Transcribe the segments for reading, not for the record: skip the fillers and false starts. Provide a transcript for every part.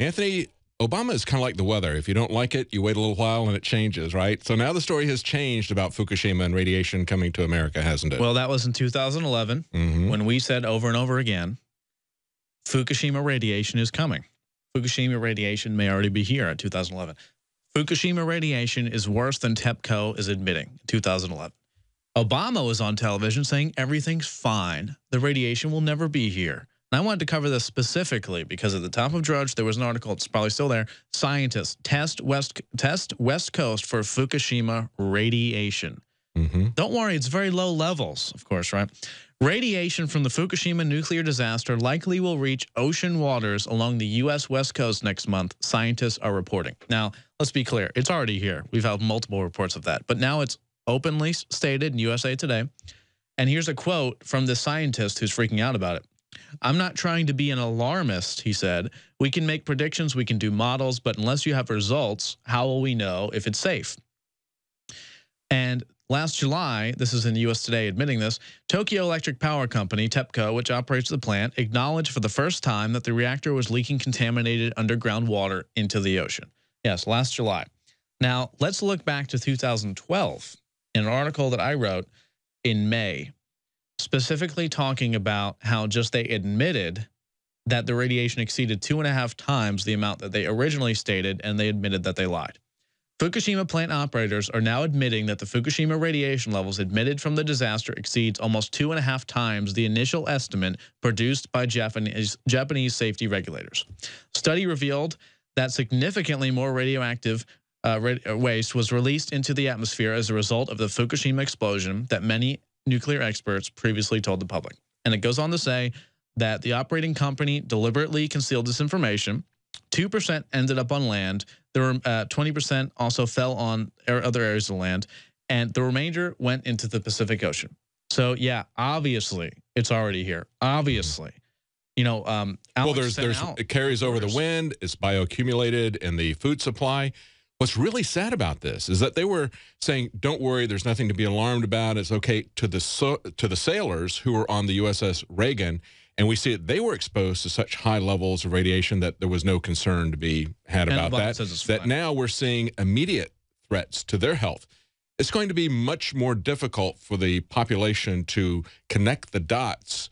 Anthony, Obama is kind of like the weather. If you don't like it, you wait a little while and it changes, right? So now the story has changed about Fukushima and radiation coming to America, hasn't it? Well, that was in 2011 when we said over and over again, Fukushima radiation is coming. Fukushima radiation may already be here in 2011. Fukushima radiation is worse than TEPCO is admitting in 2011. Obama was on television saying everything's fine. The radiation will never be here. And I wanted to cover this specifically because at the top of Drudge, there was an article, it's probably still there, scientists test West Coast for Fukushima radiation. Don't worry, it's very low levels, of course, right? Radiation from the Fukushima nuclear disaster likely will reach ocean waters along the U.S. West Coast next month, scientists are reporting. Now, let's be clear, it's already here. We've had multiple reports of that, but now it's openly stated in USA Today. And here's a quote from the scientist who's freaking out about it. "I'm not trying to be an alarmist," he said. "We can make predictions, we can do models, but unless you have results, how will we know if it's safe?" And last July, this is in US Today admitting this, Tokyo Electric Power Company, TEPCO, which operates the plant, acknowledged for the first time that the reactor was leaking contaminated underground water into the ocean. Yes, last July. Now, let's look back to 2012 in an article that I wrote in May, specifically talking about how just they admitted that the radiation exceeded 2.5 times the amount that they originally stated, and they admitted that they lied. Fukushima plant operators are now admitting that the Fukushima radiation levels admitted from the disaster exceeds almost 2.5 times the initial estimate produced by Japanese safety regulators. Study revealed that significantly more radioactive waste was released into the atmosphere as a result of the Fukushima explosion that many nuclear experts previously told the public. And it goes on to say that the operating company deliberately concealed this information. 2% ended up on land. There were 20% also fell on other areas of land, and the remainder went into the Pacific Ocean. So yeah, obviously it's already here. Obviously, you know, well, it carries over the wind. It's bioaccumulated in the food supply. What's really sad about this is that they were saying, "Don't worry, there's nothing to be alarmed about. It's okay," to the sailors who were on the USS Reagan. And we see that they were exposed to such high levels of radiation that there was no concern to be had about that. That now we're seeing immediate threats to their health. It's going to be much more difficult for the population to connect the dots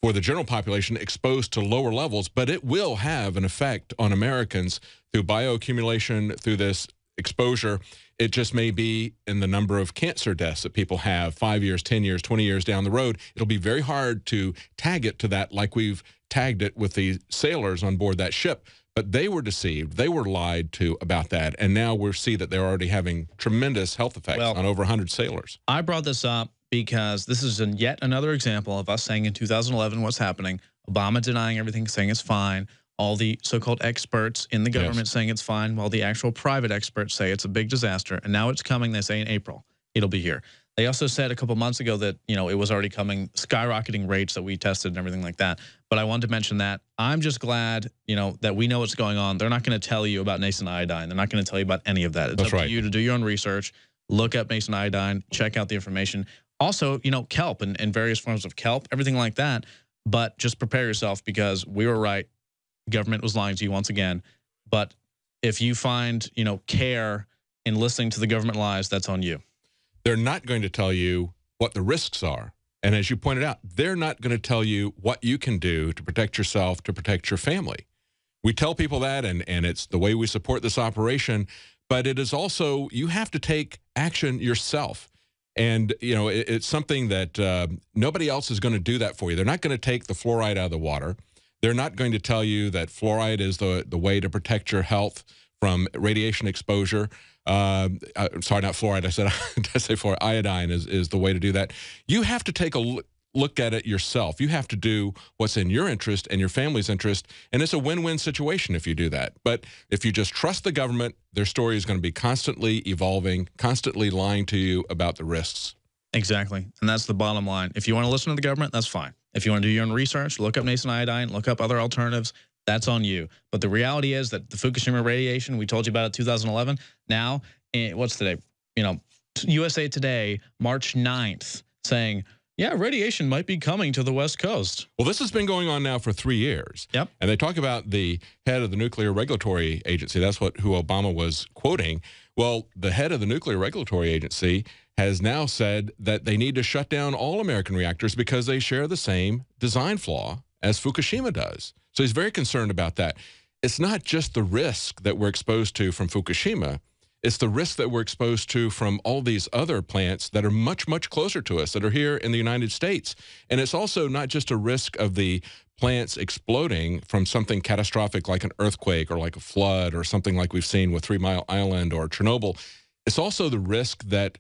for the general population exposed to lower levels, but it will have an effect on Americans through bioaccumulation, through this exposure. It just may be in the number of cancer deaths that people have 5 years, 10 years, 20 years down the road. It'll be very hard to tag it to that like we've tagged it with the sailors on board that ship. But they were deceived. They were lied to about that. And now we see that they're already having tremendous health effects on over 100 sailors. I brought this up because this is yet another example of us saying in 2011 what's happening. Obama denying everything, saying it's fine. All the so-called experts in the government saying it's fine, while the actual private experts say it's a big disaster. And now it's coming, they say in April, it'll be here. They also said a couple months ago that, you know, it was already coming, skyrocketing rates that we tested and everything like that. But I wanted to mention that. I'm just glad, you know, that we know what's going on. They're not going to tell you about nascent iodine. They're not going to tell you about any of that. It's up to you to do your own research, look up nascent iodine, check out the information. Also, you know, kelp and various forms of kelp, everything like that. But just prepare yourself because we were right. Government was lying to you once again. But if you find, you know, care in listening to the government lies, that's on you. They're not going to tell you what the risks are. And as you pointed out, they're not going to tell you what you can do to protect yourself, to protect your family. We tell people that, and it's the way we support this operation. But it is also, you have to take action yourself. And, you know, it's something that nobody else is going to do that for you. They're not going to take the fluoride out of the water. They're not going to tell you that fluoride is the way to protect your health from radiation exposure. Sorry, not fluoride. I said fluoride. Iodine is the way to do that. You have to take a look at it yourself. You have to do what's in your interest and your family's interest, and it's a win-win situation if you do that. But if you just trust the government, their story is going to be constantly evolving, constantly lying to you about the risks. Exactly, and that's the bottom line. If you want to listen to the government, that's fine. If you want to do your own research, look up nascent iodine, look up other alternatives, that's on you. But the reality is that the Fukushima radiation, we told you about it in 2011. Now, what's today? You know, USA Today, March 9th, saying Yeah, radiation might be coming to the West Coast. Well, this has been going on now for 3 years. Yep. And they talk about the head of the Nuclear Regulatory Agency. That's who Obama was quoting. Well, the head of the Nuclear Regulatory Agency has now said that they need to shut down all American reactors because they share the same design flaw as Fukushima does. So he's very concerned about that. It's not just the risk that we're exposed to from Fukushima. It's the risk that we're exposed to from all these other plants that are much, much closer to us, that are here in the United States. And it's also not just a risk of the plants exploding from something catastrophic like an earthquake or like a flood or something like we've seen with 3 Mile Island or Chernobyl. It's also the risk that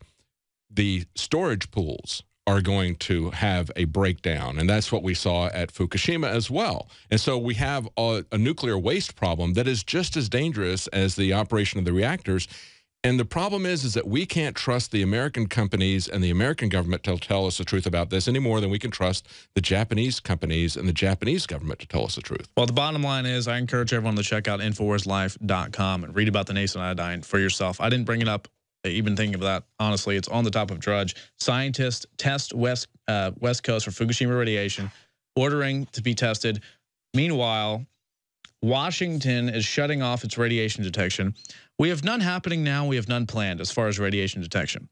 the storage pools are going to have a breakdown. And that's what we saw at Fukushima as well. And so we have a nuclear waste problem that is just as dangerous as the operation of the reactors. And the problem is that we can't trust the American companies and the American government to tell us the truth about this any more than we can trust the Japanese companies and the Japanese government to tell us the truth. Well, the bottom line is I encourage everyone to check out InfoWarsLife.com and read about the nascent iodine for yourself. I didn't bring it up even thinking of that, honestly. It's on the top of Drudge. Scientists test West Coast for Fukushima radiation, ordering to be tested. Meanwhile, Washington is shutting off its radiation detection. We have none happening now. We have none planned as far as radiation detection,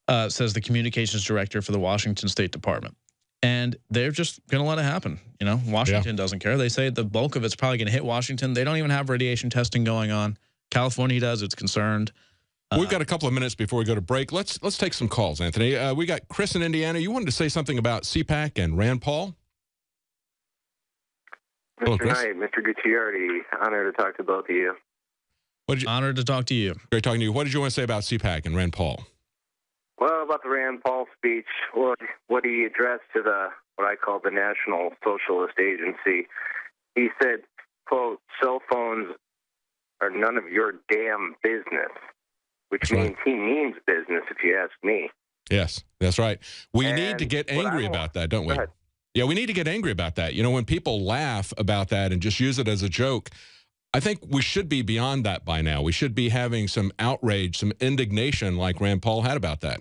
says the communications director for the Washington State Department. And they're just going to let it happen. You know, Washington doesn't care. They say the bulk of it's probably going to hit Washington. They don't even have radiation testing going on. California does. It's concerned. We've got a couple of minutes before we go to break. Let's take some calls, Anthony. We got Chris in Indiana. You wanted to say something about CPAC and Rand Paul? Mr. Knight, Mr. Gutierrez, honored to talk to both of you. Honored to talk to you. Great talking to you. What did you want to say about CPAC and Rand Paul? Well, about the Rand Paul speech, what he addressed to what I call the National Socialist Agency, he said, quote, cell phones are none of your damn business. Which means he means business, if you ask me. Yes, that's right. We need to get angry about that, don't we? Yeah, we need to get angry about that. You know, when people laugh about that and just use it as a joke, I think we should be beyond that by now. We should be having some outrage, some indignation like Rand Paul had about that.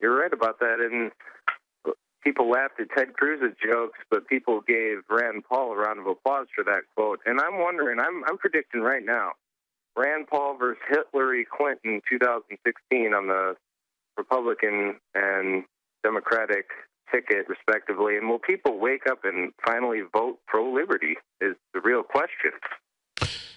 You're right about that. And people laughed at Ted Cruz's jokes, but people gave Rand Paul a round of applause for that quote. And I'm wondering, I'm predicting right now, Rand Paul versus Hillary Clinton 2016 on the Republican and Democratic ticket, respectively. And will people wake up and finally vote pro-liberty is the real question.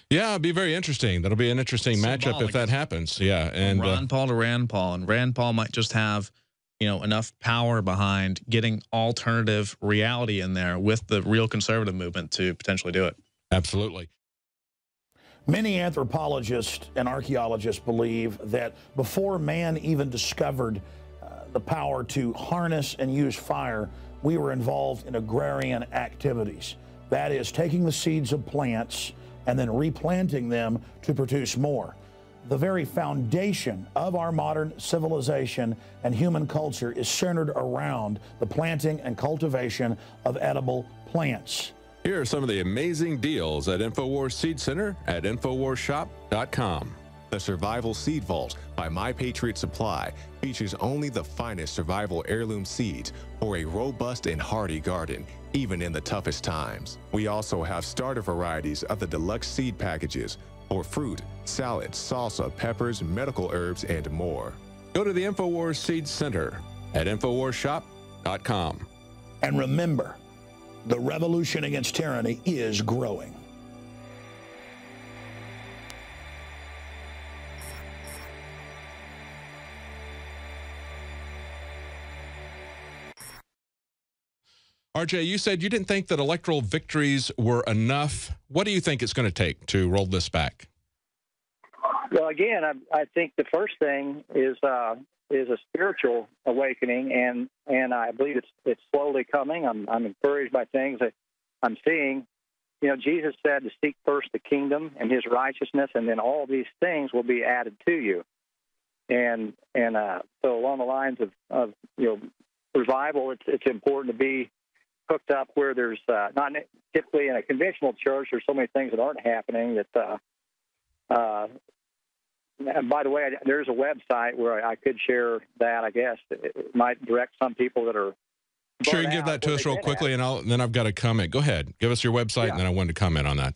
Yeah, it'd be very interesting. That'll be an interesting matchup if that happens. Yeah, and Ron Paul to Rand Paul. And Rand Paul might just have, you know, enough power behind getting alternative reality in there with the real conservative movement to potentially do it. Absolutely. Many anthropologists and archaeologists believe that before man even discovered the power to harness and use fire, we were involved in agrarian activities. That is, taking the seeds of plants and then replanting them to produce more. The very foundation of our modern civilization and human culture is centered around the planting and cultivation of edible plants. Here are some of the amazing deals at Infowars Seed Center at InfoWarsShop.com. The Survival Seed Vault by My Patriot Supply features only the finest survival heirloom seeds for a robust and hardy garden, even in the toughest times. We also have starter varieties of the deluxe seed packages for fruit, salads, salsa, peppers, medical herbs, and more. Go to the Infowars Seed Center at InfoWarsShop.com. And remember, the revolution against tyranny is growing. RJ, you said you didn't think that electoral victories were enough. What do you think it's going to take to roll this back? Well, again, I think the first thing is a spiritual awakening, and I believe it's slowly coming. I'm encouraged by things that I'm seeing. You know, Jesus said to seek first the kingdom and His righteousness, and then all these things will be added to you. And so along the lines of you know, revival, it's important to be hooked up where there's not typically in a conventional church. There's so many things that aren't happening that and by the way, there's a website where I could share that. I guess it might direct some people that are. Sure, you can give that to us real quickly, and then I've got a comment. Go ahead. Give us your website, and then I wanted to comment on that.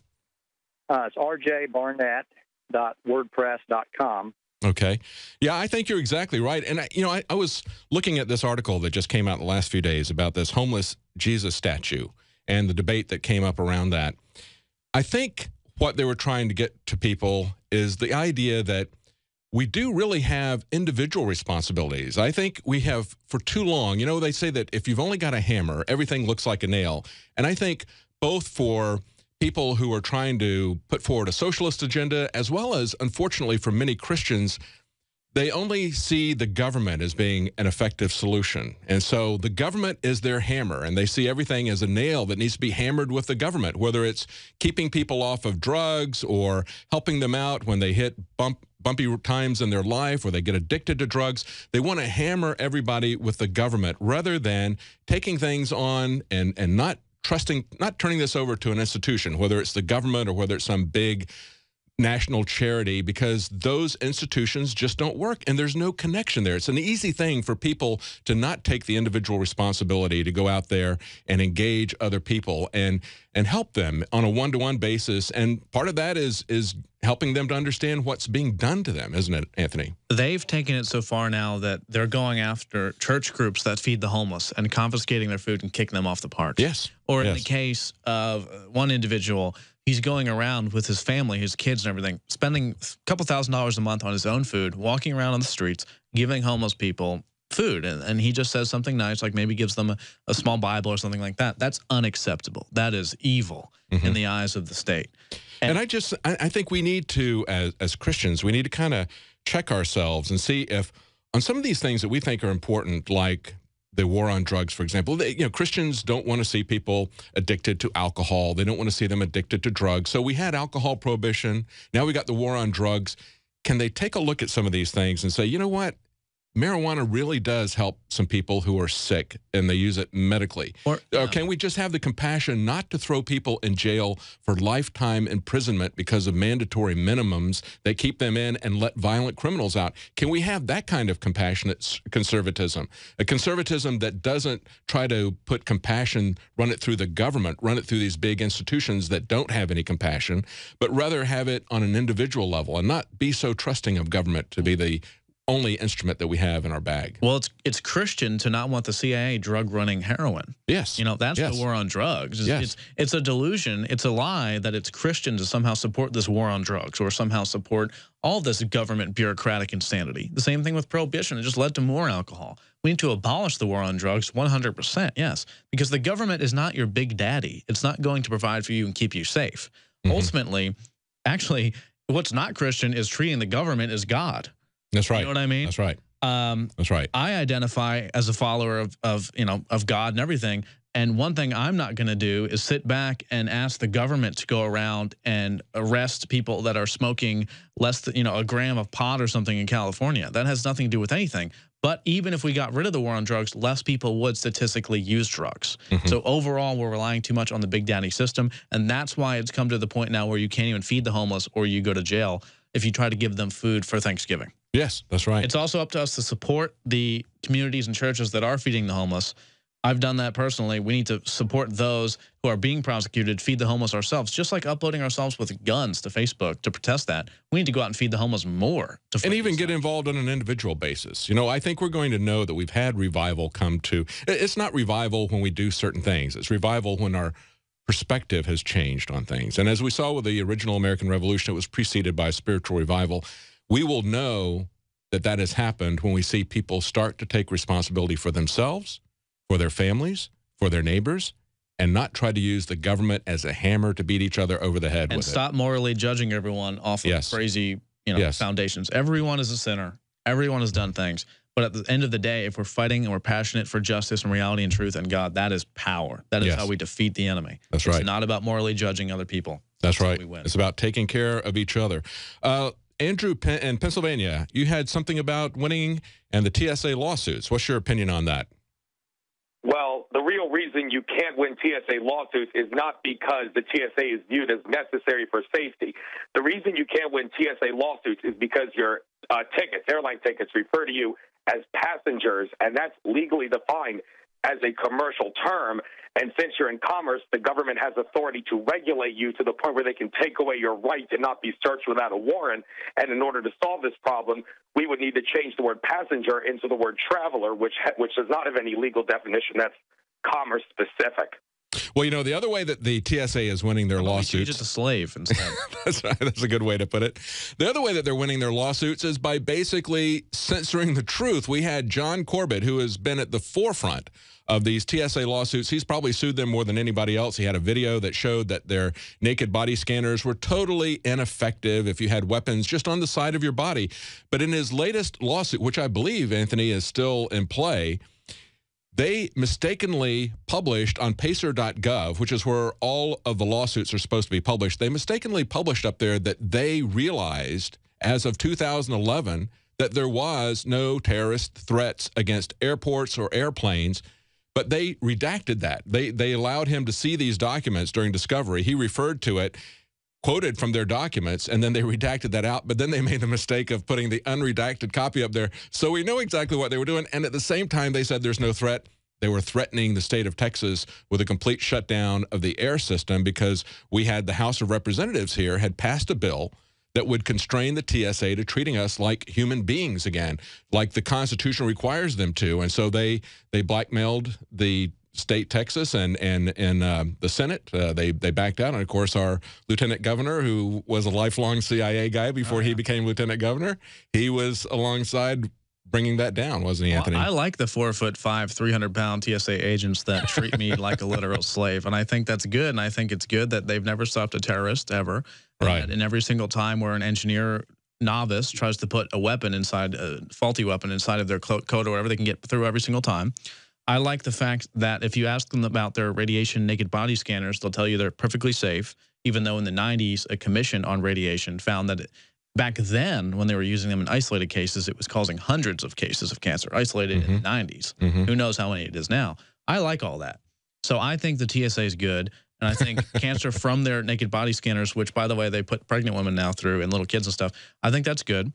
It's rjbarnett.wordpress.com. Okay. Yeah, I think you're exactly right. And, I was looking at this article that just came out in the last few days about this homeless Jesus statue and the debate that came up around that. I think what they were trying to get to people is the idea that we do really have individual responsibilities. I think we have for too long, they say that if you've only got a hammer, everything looks like a nail. And I think both for people who are trying to put forward a socialist agenda, as well as, unfortunately, for many Christians, they only see the government as being an effective solution. And so the government is their hammer, and they see everything as a nail that needs to be hammered with the government, whether it's keeping people off of drugs or helping them out when they hit bumpy times in their life or they get addicted to drugs. They want to hammer everybody with the government rather than taking things on and not turning this over to an institution, whether it's the government or whether it's some big national charity, because those institutions just don't work and there's no connection there. It's an easy thing for people to not take the individual responsibility to go out there and engage other people and help them on a one-to-one basis. And part of that is helping them to understand what's being done to them, isn't it, Anthony? They've taken it so far now that they're going after church groups that feed the homeless and confiscating their food and kicking them off the parks. Yes. Or in the case of one individual, he's going around with his family, his kids and everything, spending a couple $1,000s a month on his own food, walking around on the streets, giving homeless people food. And he just says something nice, like maybe gives them a small Bible or something like that. That's unacceptable. That is evil in the eyes of the state. And I think we need to, as Christians, we need to kind of check ourselves and see if on some of these things that we think are important, like the war on drugs, for example, Christians don't want to see people addicted to alcohol. They don't want to see them addicted to drugs. So we had alcohol prohibition. Now we got the war on drugs. Can they take a look at some of these things and say, you know what? Marijuana really does help some people who are sick and they use it medically. Or can we just have the compassion not to throw people in jail for lifetime imprisonment because of mandatory minimums that keep them in and let violent criminals out? Can we have that kind of compassionate conservatism? A conservatism that doesn't try to put compassion, run it through the government, run it through these big institutions that don't have any compassion, but rather have it on an individual level and not be so trusting of government to be the only instrument that we have in our bag. Well, it's Christian to not want the CIA drug running heroin. Yes. That's the war on drugs. It's a delusion. It's a lie that it's Christian to somehow support this war on drugs or somehow support all this government bureaucratic insanity. The same thing with prohibition. It just led to more alcohol. We need to abolish the war on drugs 100%, yes, because the government is not your big daddy. It's not going to provide for you and keep you safe. Ultimately, actually, what's not Christian is treating the government as God. That's right. You know what I mean? That's right. That's right. I identify as a follower of God and everything. And one thing I'm not going to do is sit back and ask the government to go around and arrest people that are smoking less than, a gram of pot or something in California. That has nothing to do with anything. But even if we got rid of the war on drugs, less people would statistically use drugs. So overall, we're relying too much on the big daddy system. And that's why it's come to the point now where you can't even feed the homeless or you go to jail if you try to give them food for Thanksgiving. Yes, that's right. It's also up to us to support the communities and churches that are feeding the homeless. I've done that personally. We need to support those who are being prosecuted, feed the homeless ourselves, just like uploading ourselves with guns to Facebook to protest that. We need to go out and feed the homeless more. And even get involved on an individual basis. I think we're going to know that we've had revival come to. It's not revival when we do certain things. It's revival when our perspective has changed on things. And as we saw with the original American Revolution, it was preceded by a spiritual revival. We will know that that has happened when we see people start to take responsibility for themselves, for their families, for their neighbors, and not try to use the government as a hammer to beat each other over the head with it. And stop morally judging everyone off of crazy foundations. Everyone is a sinner. Everyone has done things. But at the end of the day, if we're fighting and we're passionate for justice and reality and truth and God, that is power. That is how we defeat the enemy. That's right. It's not about morally judging other people. That's right. It's about taking care of each other. Andrew in Pennsylvania, you had something about winning and the TSA lawsuits. What's your opinion on that? Well, the real reason reason you can't win TSA lawsuits is not because the TSA is viewed as necessary for safety. The reason you can't win TSA lawsuits is because your tickets, airline tickets, refer to you as passengers, and that's legally defined as a commercial term. And since you're in commerce, the government has authority to regulate you to the point where they can take away your right to not be searched without a warrant. And in order to solve this problem, we would need to change the word passenger into the word traveler, which does not have any legal definition. That's commerce specific. Well, you know, the other way that the TSA is winning their lawsuits... Change it to slave instead. That's right. That's a good way to put it. The other way that they're winning their lawsuits is by basically censoring the truth. We had John Corbett, who has been at the forefront of these TSA lawsuits. He's probably sued them more than anybody else. He had a video that showed that their naked body scanners were totally ineffective if you had weapons just on the side of your body. But in his latest lawsuit, which I believe, Anthony, is still in play, they mistakenly published on pacer.gov, which is where all of the lawsuits are supposed to be published. They mistakenly published up there that they realized as of 2011 that there was no terrorist threats against airports or airplanes. But they redacted that. They allowed him to see these documents during discovery. He referred to it, quoted from their documents, and then they redacted that out. But then they made the mistake of putting the unredacted copy up there. So we know exactly what they were doing. And at the same time, they said there's no threat. They were threatening the state of Texas with a complete shutdown of the air system because we had the House of Representatives here had passed a bill that would constrain the TSA to treating us like human beings again, like the Constitution requires them to. And so they blackmailed the state Texas and the Senate. They backed out. And, of course, our lieutenant governor, who was a lifelong CIA guy before he became lieutenant governor, he was alongside bringing that down, wasn't he, Anthony? Well, I like the 4'5", 300-pound TSA agents that treat me like a literal slave, and I think that's good. And I think it's good that they've never stopped a terrorist ever. Right. And every single time where an engineer novice tries to put a weapon inside, a faulty weapon inside of their code or whatever, they can get through every single time. I like the fact that if you ask them about their radiation naked body scanners, they'll tell you they're perfectly safe, even though in the 90s, a commission on radiation found that back then, when they were using them in isolated cases, it was causing hundreds of cases of cancer, isolated in the 90s. Who knows how many it is now. I like all that. So I think the TSA is good. And I think cancer from their naked body scanners, which, by the way, they put pregnant women now through and little kids and stuff, I think that's good.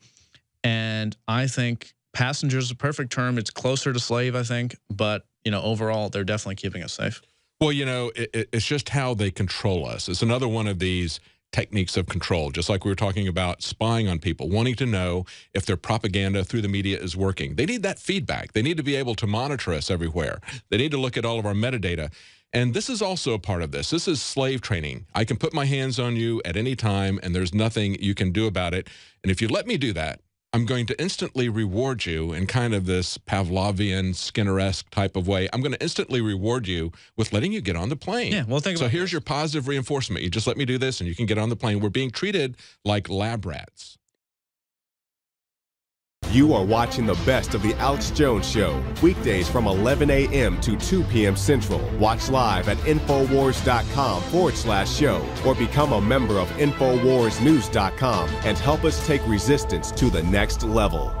And I think passenger is a perfect term. It's closer to slave, I think. But, you know, overall, they're definitely keeping us safe. Well, you know, it's just how they control us. It's another one of these techniques of control, just like we were talking about spying on people, wanting to know if their propaganda through the media is working. They need that feedback. They need to be able to monitor us everywhere. They need to look at all of our metadata. And this is also a part of this. This is slave training. I can put my hands on you at any time, and there's nothing you can do about it. And if you let me do that, I'm going to instantly reward you in kind of this Pavlovian, Skinner-esque type of way. I'm going to instantly reward you with letting you get on the plane. Yeah, well, think about So here's your positive reinforcement. You just let me do this, and you can get on the plane. We're being treated like lab rats. You are watching the best of the Alex Jones Show, weekdays from 11 a.m. to 2 p.m. Central. Watch live at Infowars.com/show or become a member of InfoWarsNews.com and help us take resistance to the next level.